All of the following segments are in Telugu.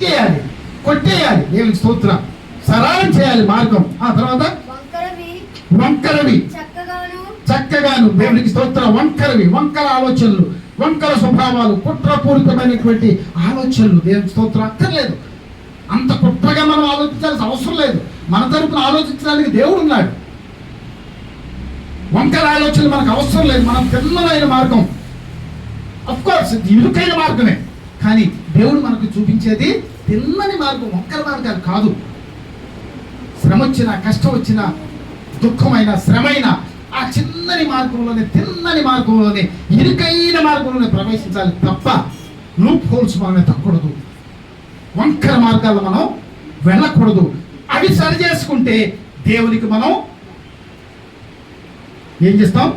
నరికేయాలి, కొట్టేయాలి. దేవునికి స్తోత్రం. సరళం చేయాలి మార్గం. ఆ తర్వాత వంకరవి చక్కగాను. దేవునికి స్తోత్రం. వంకరవి, వంకర ఆలోచనలు, వంకర స్వభావాలు, కుట్రపూరితమైనటువంటి ఆలోచనలు. దేవునికి స్తోత్రం. అక్కర్లేదు, అంత కుట్రగా మనం ఆలోచించాల్సిన అవసరం లేదు. మన తరపున ఆలోచించడానికి దేవుడు ఉన్నాడు. వంకర ఆలోచనలు మనకు అవసరం లేదు. మనం తిన్నమైన మార్గం, అఫ్కోర్స్ ఇరుకైన మార్గమే, కానీ దేవుడు మనకు చూపించేది తిన్నని మార్గం, వంకర మార్గాలు కాదు. శ్రమ వచ్చినా, కష్టం వచ్చినా, దుఃఖమైన, శ్రమైన ఆ చిన్నని మార్గంలోనే, తిన్నని మార్గంలోనే, ఇరుకైన మార్గంలోనే ప్రవేశించాలి తప్ప లూప్ హోల్స్ మనం ఎత్తకూడదు. వంకర మార్గాల్లో మనం వెళ్ళకూడదు. అవి సరి చేసుకుంటే దేవునికి మనం ఏం చేస్తాం?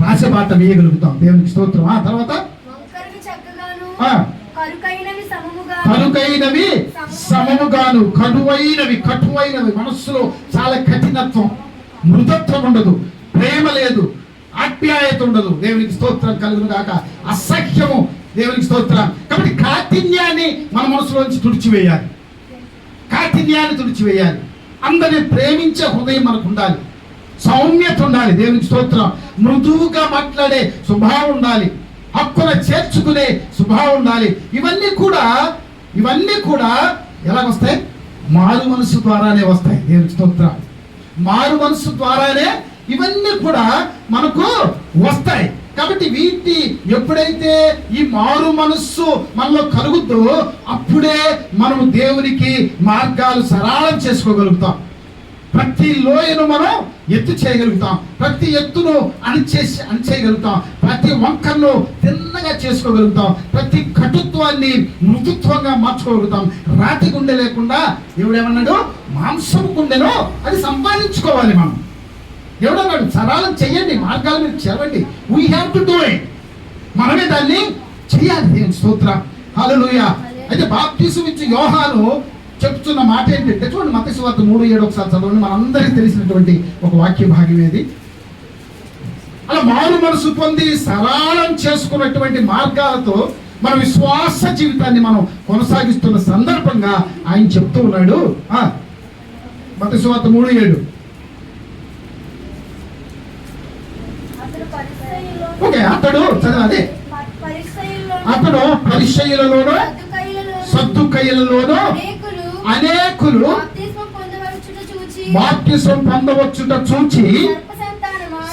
రాజబాట వేయగలుగుతాం. దేవునికి స్తోత్రం. ఆ తర్వాత కరుకైనవి సమముగాను. కటువైనవి మనస్సులో చాలా కఠినత్వం, మృదత్వం ఉండదు, ప్రేమ లేదు, ఆప్యాయత ఉండదు. దేవునికి స్తోత్రం కలుగును గాక. అసహ్యము. దేవునికి స్తోత్రం. కాబట్టి కాఠిన్యాన్ని మన మనసులోంచి తుడిచివేయాలి. కాఠిన్యాన్ని తుడిచివేయాలి. అందరిని ప్రేమించే హృదయం మనకు ఉండాలి. సౌమ్యత ఉండాలి. దేవునికి స్తోత్రం. మృదువుగా మాట్లాడే స్వభావం ఉండాలి. హక్కున చేర్చుకునే స్వభావం ఉండాలి. ఇవన్నీ కూడా ఎలాగొస్తాయి? మారు మనసు ద్వారానే వస్తాయి. దేవునికి స్తోత్రం. మారు మనసు ద్వారానే ఇవన్నీ కూడా మనకు వస్తాయి. కాబట్టి వీటి ఎప్పుడైతే ఈ మారు మనస్సు మనలో కలుగుద్దో అప్పుడే మనము దేవునికి మార్గాలు సరళం చేసుకోగలుగుతాం. ప్రతి లోయను మనం ఎత్తు చేయగలుగుతాం. ప్రతి ఎత్తును అణిచేయగలుగుతాం. ప్రతి వంకను తిన్నగా చేసుకోగలుగుతాం. ప్రతి కటుత్వాన్ని మృదుత్వంగా మార్చుకోగలుగుతాం. రాతి గుండె లేకుండా దేవుడేమన్నాడు? మాంసము గుండెను అది సంపాదించుకోవాలి. మనం దేవుడన్నాడు సరళం చెయ్యండి, మార్గాలు మీరు చేరండి. We have to do it. మనమే దాన్ని చెయ్యాలి. దేవుని స్తోత్రం. హల్లెలూయా. అయితే బాప్తిసం ఇచ్చి యోహాను చెప్తున్న మాట ఏంటంటే, చూడండి మత్తయి సువార్త 3:7 ఒకసారి చదవండి. మనందరికీ తెలిసినటువంటి ఒక వాక్య భాగం ఏది. అలా మారు మనసు పొంది సరళం చేసుకున్నటువంటి మార్గాలతో మన విశ్వాస జీవితాన్ని మనం కొనసాగిస్తున్న సందర్భంగా ఆయన చెప్తూ ఉన్నాడు. మత్తయి సువార్త 3:7. ఓకే, అతడు చదివే అతడు పరిసయ్యులలోనూ సద్దుకయ్యులలోనూ అనేకులు బాప్తిసం పొందవచ్చుట చూచి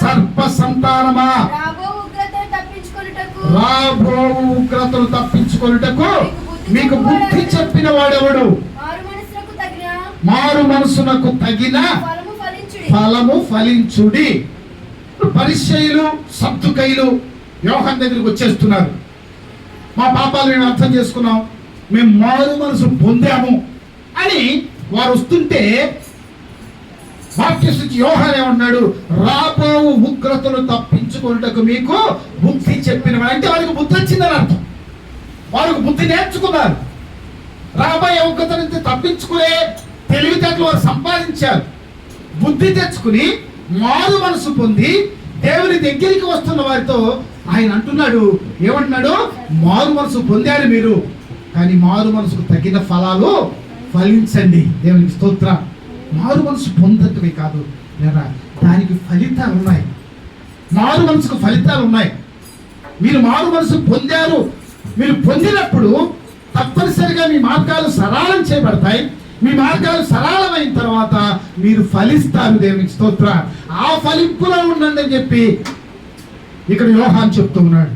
సర్ప సంతానమా రాబో ఉగ్రతలు తప్పించుకొనుటకు మీకు బుద్ధి చెప్పిన వాడెవడు? మారు మనసునకు తగిన ఫలము ఫలించుడి. పరిసయ్యులు సద్దుకయ్యులు యోహాను దగ్గరికి వచ్చేస్తున్నారు. మా పాపాలు మేము అర్థం చేసుకున్నాం, మేము మారు మనసు పొందాము అని వారు వస్తుంటే బాప్తిసం యోహాను ఏమన్నాడు? రాబో ఉగ్రతలు తప్పించుకున్నటకు మీకు బుద్ధి చెప్పిన. అంటే వారికి బుద్ధి వచ్చిందని అర్థం. వారికి బుద్ధి నేర్చుకున్నారు. రాబోయే ఉగ్రత నుంచి తప్పించుకునే తెలివితేటలు వారు సంపాదించారు. బుద్ధి తెచ్చుకుని మారు మనసు పొంది దేవుని దగ్గరికి వస్తున్న వారితో ఆయన అంటున్నాడు, ఏమంటున్నాడు? మారు మనసు పొందారు మీరు, కానీ మారు మనసుకు తగిన ఫలాలు ఫలించండి. దేవునికి స్తోత్రం. మారు మనసు పొందటమే కాదు, లేదా దానికి ఫలితాలు ఉన్నాయి. మారు మనసుకు ఫలితాలు ఉన్నాయి. మీరు మారు మనసు పొందారు. మీరు పొందినప్పుడు తప్పనిసరిగా మీ మార్గాలు సరళం చేయబడతాయి. మీ మార్గాలు సరళమైన తర్వాత మీరు ఫలిస్తారు. దేవునికి స్తోత్రం. ఆ ఫలింపులో ఉండండి అని చెప్పి ఇక్కడ యోహాను చెప్తూ ఉన్నాడు.